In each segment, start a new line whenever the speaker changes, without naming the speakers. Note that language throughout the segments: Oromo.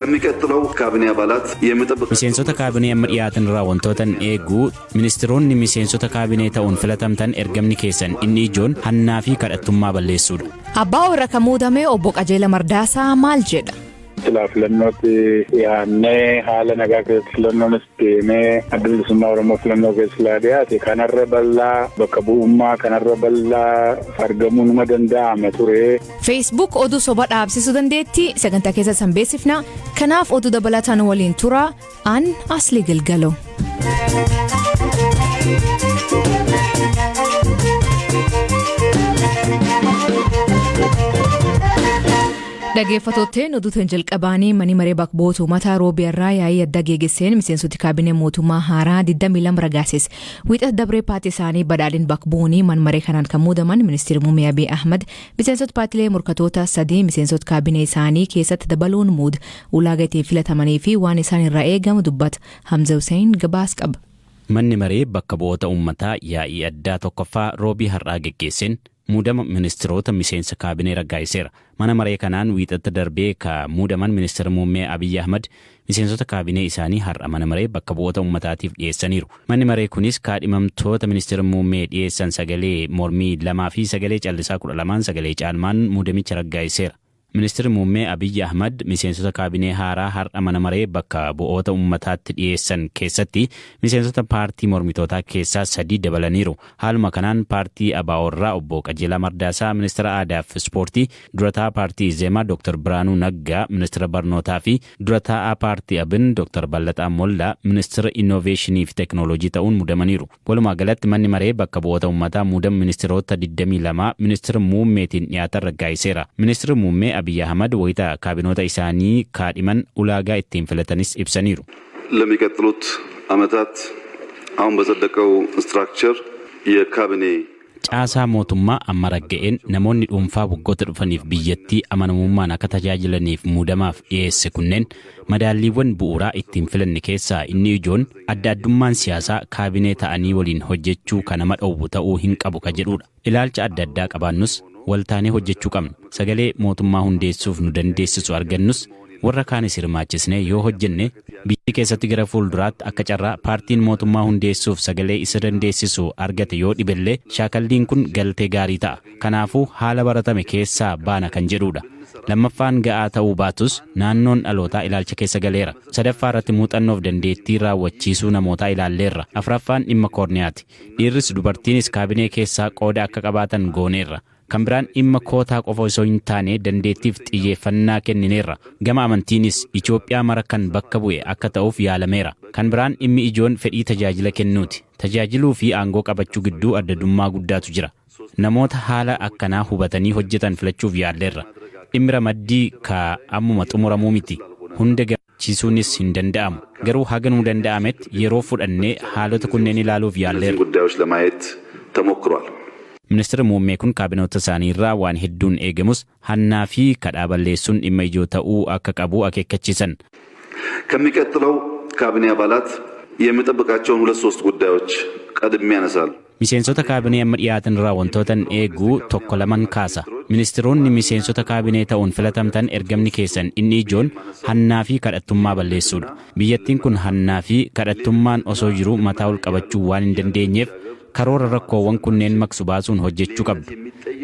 የሚቀጥለው ካቢኔ አባላት
ሚሴንሶታ ካቢኔ አምሪያትን ራወንቶታን ኤጉ ሚኒስትሮonni ሚሴንሶታ ካቢኔ ta'uun filatamtan ergamni keessan inni ijoon hannaa fi kadhattummaa balleessuudha.
Abbaa warra kamuudame obbo Qajeela Mardaasaa maal jedha?
Filannootti yaannee haala nagaa keessatti filannoonis deemee adda bilisummaa Oromoo filannoo keessaa dhiyaate kanarra bal'aa bakka bu'ummaa kanarra bal'aa argamuu numa danda'ame ture.
Facebook oduu soba dhaabsisuu dandeetti sagantaa keessa sanbeessifna kanaaf oduu dabalataan waliin tura an Asli Galgalo. Dhaggeeffattoonni oduutiin jalqabaanii mani maree bakka mataa roobii irraa yaa'ii adda geegesseen miseensoti kaabinee mootummaa haaraa 22 ragaases wiixata dabree paartii isaanii badhaadhin bakka bu'uunii man maree kanaan kan muudaman ministeerri muummee Abiy Ahmad miseensota paartilee morkatoota 3 miseensota kaabinee isaanii keessatti dabaluun ulaagaa ittiin filatamanii fi waan isaan irraa eegamu dubbata. Hamza Hussein gabaas qaba.
Manni maree bakka bu'oota uummataa yaa'ii addaa tokkoffaa roobii har'aa geggeesseen muudama ministeerota miseensa kaabinee raggaa'iseera. Mana maree kanaan wiixata darbee ka muudaman ministeera muummee Abiy Ahmad miseensota kaabinee isaanii har'a mana maree bakka bu'oota uummataatiif dhiyeessaniiru. Manni maree kunis kaadhimamtoota ministeera muummee dhiyeessan sagalee mormii 2 fi sagalee callisaa 12 sagalee caalmaan muudamicha raggaa'iseera. Ministeerri muummee Abiy Ahmad miseensota kaabinee haaraa har'a mana maree bakka bu'oota uummataatti dhiyeessan keessatti miseensota paartii mormitootaa keessaa 3 dabalaniiru. Haaluma kanaan paartii ABO'rraa obbo Qajeelaa Mardaasaa ministeera aadaa fi ispoortii, durataa paartii Zeemaa Dr. Biraanuu Naggaa ministeera barnootaa fi durataa paartii ABN Dr. Ballataa Mollaa ministeera innoveeshinii fi teeknooloojii ta'uun muudamaniiru. Walumaa galatti manni maree bakka bu'oota uummataa muudama ministeerota 22 ministeera muummeetiin dhiyaatan raggaa'iseera. Ministeerri muummee Abiy Ahmad wayita kaabinoota isaanii kaadhiman ulaagaa ittiin filatanis ibsaniiru.
ለሚቀጥሉት ዓመታት አሁን በጸደቀው ስትራክቸር የካቢኔ
caasaa mootummaa amma ragga'een namoonni dhuunfaa waggoota dhufaniif biyyattii amanamummaan akka tajaajilaniif muudamaaf dhiyeesse kunneen madaalliiwwan bu'uuraa ittiin filanne keessaa inni ijoon adda addummaan siyaasaa kaabinee ta'anii waliin hojjechuu kan nama dhowwu ta'uu hin qabu ka jedhudha. Ilaalcha adda addaa qabaannus waltaanee hojjechuu qabna. Sagalee mootummaa hundeessuuf nu dandeessisu argannus warra kaanis hirmaachisnee yoo hojjenne biyya keessatti gara fuulduraatti akka carraa paartiin mootummaa hundeessuuf sagalee isa dandeessisu argate yoo dhibellee shaakalliin kun galtee gaarii ta'a. Kanaafuu haala baratame keessaa baana kan jedhudha. Lammaffaan ga'aa ta'uu baatus naannoon dhalootaa ilaalcha keessa galeera. Sadaffaa irratti muuxannoof dandeettii raawwachiisuu namootaa ilaalleerra. Afraffaan dhimma koorniyaati. Dhiirris dubartiinis kaabinee keessaa qooda akka qabaatan gooneerra. Kan biraan dhimma kootaa qofa osoo hin taane dandeettiif xiyyeeffannaa kennineerra. Gama amantiinis Itoophiyaa mara kan bakka bu'e akka ta'uuf yaalameera. Kan biraan dhimmi ijoon fedhii tajaajila kennuuti. Tajaajiluu fi aangoo qabachuu gidduu addaddummaa guddaatu jira. Namoota haala akkanaa hubatanii hojjetan filachuuf yaalleerra. Dhimmi ramaddii ka ammuma xumuramuu miti. Hunda gammachiisuunis hin danda'amu. Garuu haga nuu danda'ametti yeroo fudhannee haalota kunneen ilaaluuf yaalleerra. Ministeerri muummee kun kaabinoota isaanii irraa waan hedduun eegamus hannaa fi kadhaa balleessuun dhimma ijoo ta'uu akka qabu akeekkachiisan.
ከሚቀጥለው ካቢኔ አባላት የሚጠብቃቸውን 2-3 ጉዳዮች ቀድሜ ያነሳሉ.
Miseensota kaabinee amma dhiyaatan irraa wantootan eeguu tokko laman kaasa. Ministeeronni miseensota kaabinee ta'uun filatamtan ergamni keessan inni ijoon hannaa fi kadhattummaa balleessuudha. Biyyattiin kun hannaa fi kadhattummaan osoo jiru mataa ol qabachuu waan hin dandeenyeef karoora rakkoowwan kunneen maksu baasuun hojjechuu qabdu.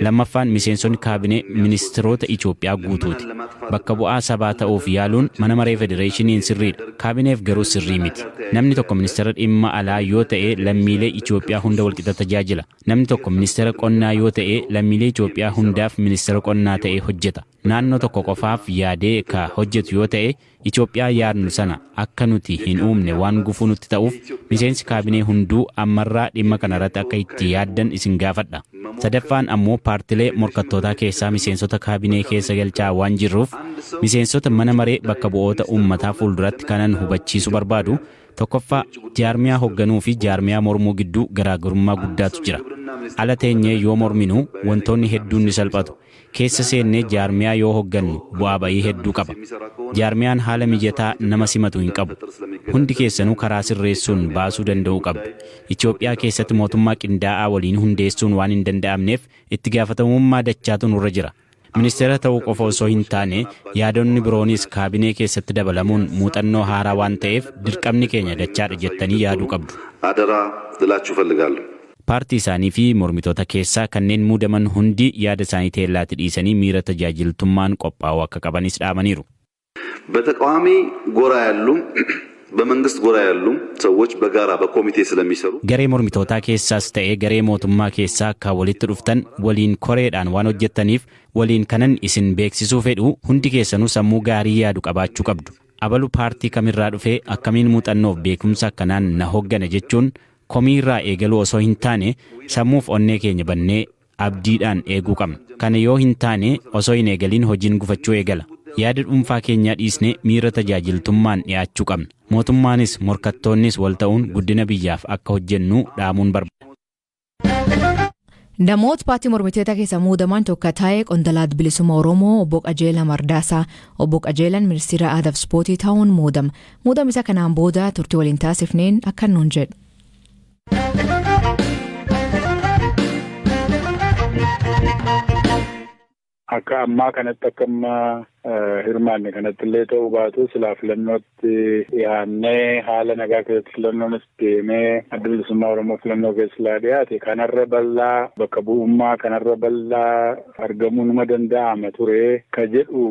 Lammaffaan miseensonni kaabinee ministeerota Itoophiyaa guutuuti. Bakka bu'aa sabaa ta'uuf yaaluun mana maree federeeshiniin sirriidha. Kaabineef garuu sirrii miti. Namni tokko ministeera dhimma alaa yoo ta'e lammiilee Itoophiyaa hunda walqixa tajaajila. Namni tokko ministeera qonnaa yoo ta'e lammiilee Itoophiyaa hundaaf ministeera qonnaa ta'ee hojjeta. Naannoo tokko qofaaf yaadee ka hojjetu yoo ta'e Itoophiyaa yaadnu sana akka nuti hin uumne waan gufuu nutti ta'uuf miseensi kaabinee hunduu ammarraa dhimma kanarratti akka itti yaaddan isin gaafadha. Sadaffaan ammoo paartilee morkattootaa keessaa miseensota kaabinee keessa galchaa waan jirruuf miseensota mana maree bakka bu'oota uummataa fuulduratti kanan hubachiisu barbaadu. Tokkoffaa jaarmiyaa hoogganuu fi jaarmiyaa mormuu gidduu garaagarummaa guddaatu jira. Ala teenyee yoo morminu wantoonni hedduun ni salphatu. Keessa seennee jaarmiyaa yoo hooggannu bu'aa bayii hedduu qaba. Jaarmiyaan haala mijataa nama simatu hin qabu. Hundi keessanuu karaa sirreessuun baasuu danda'uu qabdu. Itoophiyaa keessatti mootummaa qindaa'aa waliin hundeessuun waan hin danda'amneef itti gaafatamummaa dachaatu nurra jira. Ministeera ta'uu qofa osoo hin taane yaadonni biroonis kaabinee keessatti dabalamuun muuxannoo haaraa waan ta'eef dirqamni keenya dachaadha jettanii yaaduu qabdu.
አደራ ልላችሁ እፈልጋለሁ።
Paartii isaanii fi mormitoota keessaa kanneen muudaman hundi yaada isaanii teellaatti dhiisanii miira tajaajiltummaan qophaa'uu akka qabanis dhaamaniiru.
በተቃዋሚ ጎራ ያሉም በመንግስት ጎራ ያሉም ሰዎች በጋራ በኮሚቴ ስለሚሰሩ
Garee mormitootaa keessaas ta'ee garee mootummaa keessaa akka walitti dhuftan waliin koreedhaan waan hojjettaniif waliin kanan isin beeksisuu fedhu hundi keessanuu sammuu gaarii yaadu qabaachuu qabdu. Abalu paartii kamirraa dhufee akkamiin muuxannoof beekumsa akkanaan na hoggana jechuun komiirraa eegaluu osoo hin taane sammuuf onnee keenya bannee abdiidhaan eeguu qabna. Kana yoo hin taane osoo hin eegaliin hojiin gufachuu eegala. Yaada dhuunfaa keenyaa dhiisnee miira tajaajiltummaan dhiyaachuu qabna. Mootummaanis morkattoonnis wal ta'uun guddina biyyaaf akka hojjennu dhaamuun barbaada.
Namoota paartii mormitoota keessa muudaman tokko ta'ee qondaalaa bilisummaa Oromoo obbo Qajeelaa Mardaasaa obbo Qajeelaan ministeera aadaa fi ispoortii ta'uun muudama. Muudama isa kanaan booda turtii waliin taasifneen akka nuun jedhu.
Akka ammaa kanatti akka ammaa hirmaanne kanatti illee ta'uu baatu silaa filannootti dhiyaannee haala nagaa keessatti filannoonis deemee adda bilisummaa Oromoo filannoo keessa dhiyaate kanarra bal'aa bakka bu'ummaa kanarra bal'aa argamuu numa danda'ama ture ka jedhu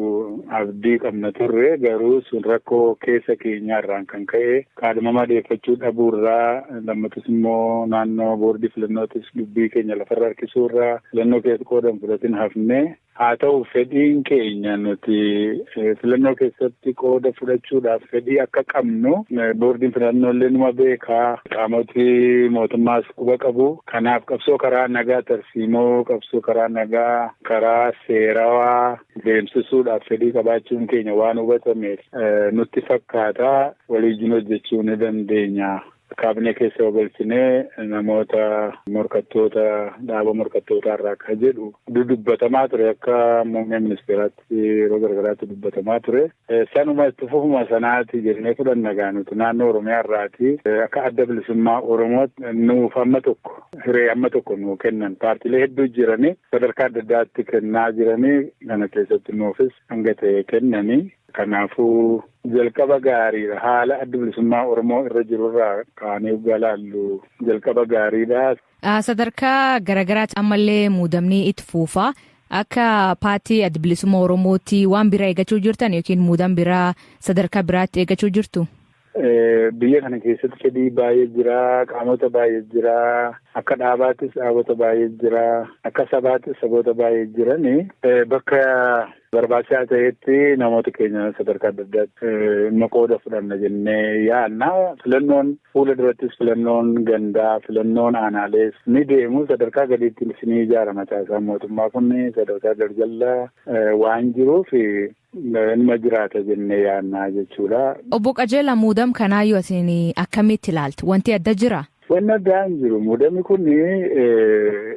abdii qabna turre garuu sun rakkoo keessa keenyaarraan kan ka'e kaadhimama dhiyeeffachuu dhabuurraa lammatus immoo naannoo boordii filannootis dubbii keenya lafarra harkisuurraa filannoo keessa qoodan fudhatin hafne haa ta'u fedhiin keenya nuti filannoo keessatti qooda fudhachuudhaaf fedhii akka qabnu boordiin filannoo illee numa beekaa qaamoti mootummaas quba qabu kanaaf qabsoo karaa nagaa tarsiimoo qabsoo karaa nagaa karaa seerawaa deemsisuudhaaf fedhii qabaachuun keenya waan hubatameef nutti fakkaata waliin hojjechuu ni dandeenya. Kaabinee keessa galchinee namoota morkattoota dhaaba morkattootaa irraa akka jedhu dubbatamaa ture akka muummee ministeeraatti yeroo garagaraatti dubbatamaa ture. Sanuma itti fufuma sanaati jennee fudhanna gaanutu naannoo Oromiyaa irraati akka adda bilisummaa Oromootti nuuf amma tokko nuu kennan paartiilee hedduu jiranii sadarkaa adda addaatti kennaa jiranii kana keessatti nuufis hanga ta'e kennanii. Kanaafuu jalqaba gaariidha. Haala adda bilisummaa Oromoo irra jirurraa kaanee galaallu jalqaba gaariidha.
Sadarkaa garagaraatti ammallee muudamni itti fuufa. Akka paartii adda bilisummaa Oromootti waan biraa eeggachuu jirtan yookiin muudama biraa sadarkaa biraatti eeggachuu jirtu?
Biyya kana keessatti fedhii baay'ee jira, qaamota baay'ee jira, akka dhaabaattis dhaabota baay'ee jira, akka sabaattis saboota baay'ee jirani bakka barbaachisaa ta'etti namoota keenya sadarkaa adda addaatti qooda fudhanna jennee yaadna. Filannoon fuula durattis filannoon gandaa, filannoon aanaalees ni deemu sadarkaa gadiitti ni ijaarama taasisaa mootummaa kun sadarkaa garjallaa waan jiruuf nima jiraata jennee yaadna jechuudha.
Obbo Qajeelaa muudama kanaayyuu asin akkamitti ilaaltu? Wanti adda jira?
Wanni addaa hin jiru. Muudamni kun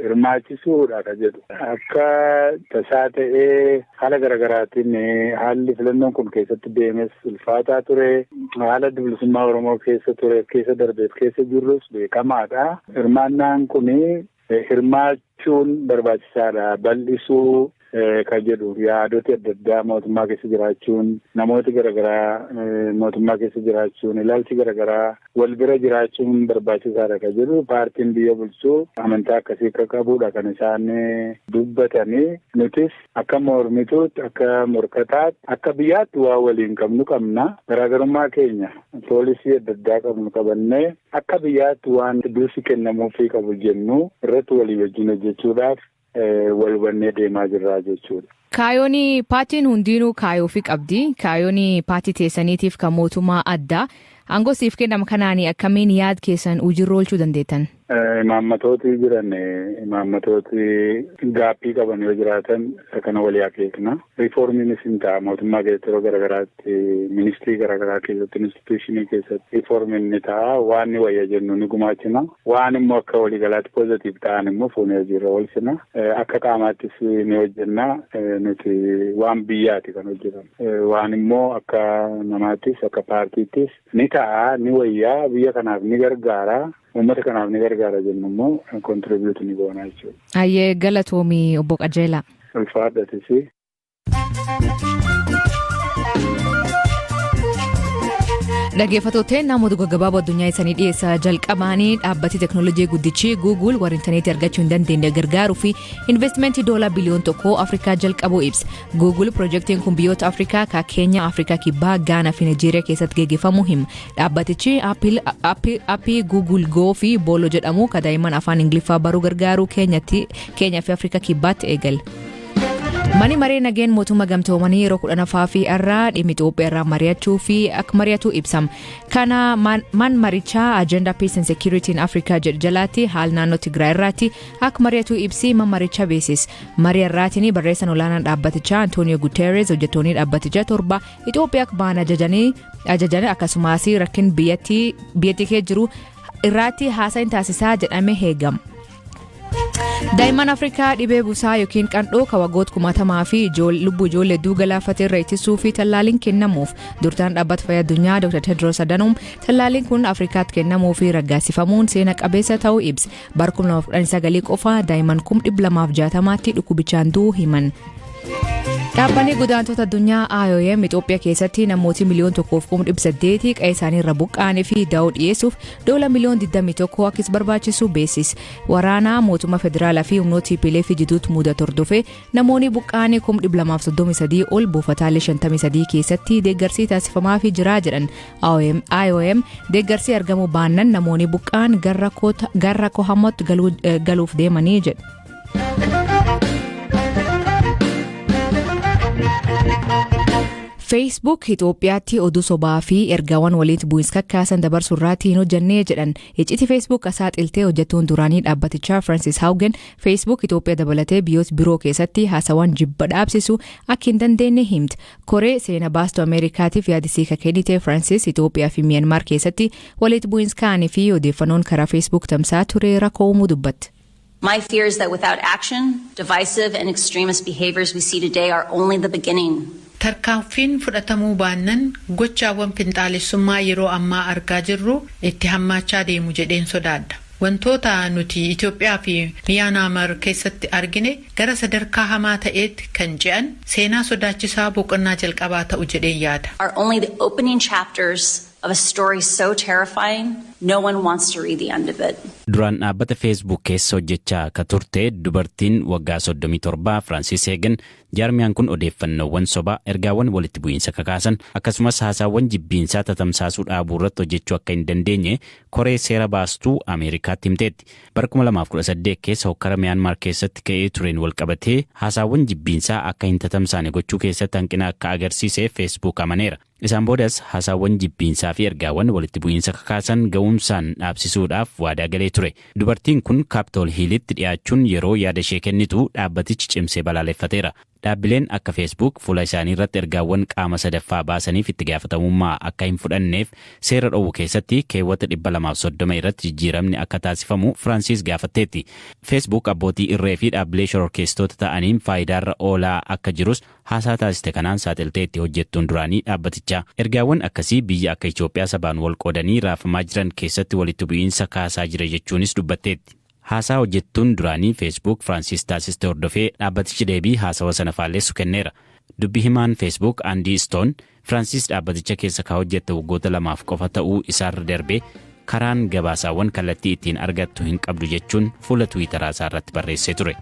hirmaachisuudha ka jedhu. Akka tasaa ta'ee haala garaagaraatiin haalli filannoon kun keessatti deemes ulfaataa ture. Haala adda bilisummaa Oromoo keessa ture, keessa darbeef keessa jirrus beekamaadha. Hirmaannaan kun hirmaachuun barbaachisaadha. Bal'isuu ka jedhu yaadoti adda addaa mootummaa keessa jiraachuun namooti garaagaraa mootummaa keessa jiraachuun ilaalchi garaagaraa wal bira jiraachuun barbaachisaadha ka jedhu paartiin biyya bulchuu amantaa akkasii akka qabuudha kan isaan dubbatanii nutis akka mormituutti akka morkataatti akka biyyaatti waa waliin qabna garaagarummaa keenya poolisii adda addaa qabnu qabannee akka biyyaatti waan dursi kennamuufii qabu jennu irratti walii wajjin hojjechuudhaaf wal hubannee deemaa jirra jechuudha.
Kaayoon paartiin hundinuu kaayoo fi qabdi. Kaayoon paartii teessaniitiif kan mootummaa addaa. Aangoo siif kennama kanaan akkamiin yaada keessan hojiirra oolchuu dandeettan?
Imaammatooti jiran imaammatooti gaaffii qaban yoo jiraatan kana walii akeekna. Riiformiinis hin ta'a mootummaa keessatti yeroo garaagaraatti ministirii garaagaraa keessatti instituushinii keessatti riiformiin ni ta'a waan ni wayya jennu ni gumaachina. Waan immoo akka waliigalaatti poozitiif ta'an immoo fuunee hojiirra oolchina. Akka qaamaattis ni hojjenna nuti waan biyyaati kan hojjetan. Waan immoo akka namaattis akka paartiittis ni ta'a ni wayyaa biyya kanaaf ni gargaara. Uummata kanaaf ni gargaara jennu immoo kontribuutii ni goona jechuudha.
Ayyee galatoomii obbo Qajeelaa.
Ulfaadhatisi.
Dhaggeeffattoota namoota gaggabaaboo addunyaa isaanii dhiyeessaa jalqabanii dhaabbati teeknooloojii guddichi Google warra intarneetii argachuu hin dandeenye gargaaruu fi investimentii $1 biliyoon Afrikaa jalqabuu ibsa. Google piroojeektiin kun biyyoota Afrikaa ka Keenya, Afrikaa Kibbaa, Gaanaa fi Nigeeriyaa keessatti gaggeeffamuu hima. Dhaabbatichi aappii Google Go fi Boolo jedhamu ka daa'imman afaan Ingiliffaa baruu gargaaru Keenyaa fi Afrikaa Kibbaatti eegale. Mani maree nageen mootummaa gamtoomanii yeroo 10 irraa dhimma Itoophiyaa irraa mari'achuu fi akka mari'atu ibsam. Kana man marichaa agenda peace and security in Africa jalatti haal naannoo Tigraay irratti akka mari'atu ibsi man marichaa beesis. Marii irraatiin barreessaan olaanaan dhaabbatichaa Antonio Guterres hojjettoonni dhaabbatichaa 7 Itoophiyaa akka ba'an ajajanii akkasumas rakkin biyyattii kee jiru irratti haasa'iin taasisaa jedhamee eegama. Daa'imman Afrikaa dhibee busaa yookiin qandhoo waggoota 1000 fi lubbuu ijoollee hedduu galaafatee irraa ittisuu fi tallaaliin kennamuuf durtaan dhaabbata fayyaa addunyaa Dr. Tedros Adhanom tallaaliin kun Afrikaatti kennamuu fi raggaasifamuun seena qabeessa ta'uu ibsa. Bara 2019 qofa daa'imman 260tti dhukkubichaan du'uu himan. Dhaabbanni godaantota addunyaa IOM Itoophiyaa keessatti namooti miliyoon 1.8 qe'ee isaanii irra buqqa'anii fi da'oo dhiyeessuuf $21 miliyoon akka barbaachisu beesis. Waraana mootummaa federaalaa fi humnoota TPLF jidduutti mudatu hordofee namoonni buqqa'anii 233 ol buufataalee 53 keessatti deeggarsi taasifamaa fi jiraa jedhan. IOM deeggarsi argamuu baannan namoonni buqqa'an gara kohamatti galuuf deemanii jedhu. Facebook Itoophiyaatti oduu sobaa fi ergaawwan walitti bu'iinsa kakkaasan dabarsuu irratti hin hojjannee jedhan. Iccitii Facebook saaxiltee hojjettuun duraanii dhaabbatichaa Francis Haugen Facebook Itoophiyaa dabalatee biyyoota biroo keessatti haasawwan jibba dhaabsisu akka hin dandeenye himte. Koree seena baastuu Ameerikaatiif yaadisii kennite Francis Itoophiyaa fi Myanmar keessatti walitti bu'iinsa ka'anii fi odeeffannoon karaa Facebook tamsaa ture rakkoo uumuu dubbatte.
My fear is that without action, divisive and extremist behaviors we see today are only the beginning.
Tarkaanfiin fudhatamuu baannan gochaawwan finxaalessummaa yeroo ammaa argaa jirru itti hammaachaa deemu jedheen sodaadha. Wantoota nuti Itoophiyaa fi Myanmar keessatti argine gara sadarkaa hamaa ta'eetti kan je'an seenaa sodaachisaa boqonnaa jalqabaa ta'u jedheen yaada.
Are only the opening chapters of a story so terrifying no one wants to read the end of it.
Duraan dhaabbata Facebook keessa hojjechaa ka turte dubartiin waggaa 37 Francis Haugen jaarmiyaan kun odeeffannoowwan sobaa ergaawwan walitti bu'iinsa kakaasan akkasumas haasaawwan jibbiinsaa tatamsaasuu dhaabuu irratti hojjechuu akka hin dandeenye koree seera baastuu Ameerikaatti himteetti. Bara 2018 keessa hokkara Myanmar keessatti ka'ee tureen walqabatee haasaawwan jibbiinsaa akka hin tatamsaane gochuu keessatti hanqina akka agarsiise Facebook amaneera. Isaan boodas haasaawwan jibbiinsaa fi ergaawwan walitti bu'iinsa kakaasan ga'umsaan dhaabsisuudhaaf waadaa galee ture. Dubartiin kun Capitol Hill'itti dhiyaachuun yeroo yaada ishee kennitu dhaabbatichi cimsee balaaleffateera. Dhaabbileen akka Facebook fuula isaanii irratti ergaawwan qaama sadaffaa baasaniif itti gaafatamummaa akka hin fudhanneef seera dhowwu keessatti keewwata 230 irratti jijjiiramni akka taasifamu Francis gaafatteetti. Facebook abbootii irree fi dhaabbilee shororkeessitoota ta'aniin faayidaarra oolaa akka jirus haasaa taasiste kanaan saaxilteetti hojjettuun duraanii dhaabbatichaa. Ergaawwan akkasii biyya akka Itoophiyaa sabaan wal qoodanii raafamaa jiran keessatti walitti bu'iinsa kaasaa jira jechuunis dubbatteetti. Haasaa hojjettuun duraanii Facebook Francis taasiste hordofee dhaabbatichi deebii haasawa sana faalleessu kenneera. Dubbi himaan Facebook Andy Stone Francis dhaabbaticha keessa ka hojjette waggoota 2 qofa ta'uu isaarra darbee karaan gabaasaawwan kallattii ittiin argattu hin qabdu jechuun fuula Twiiteraa isaa irratti barreessee ture.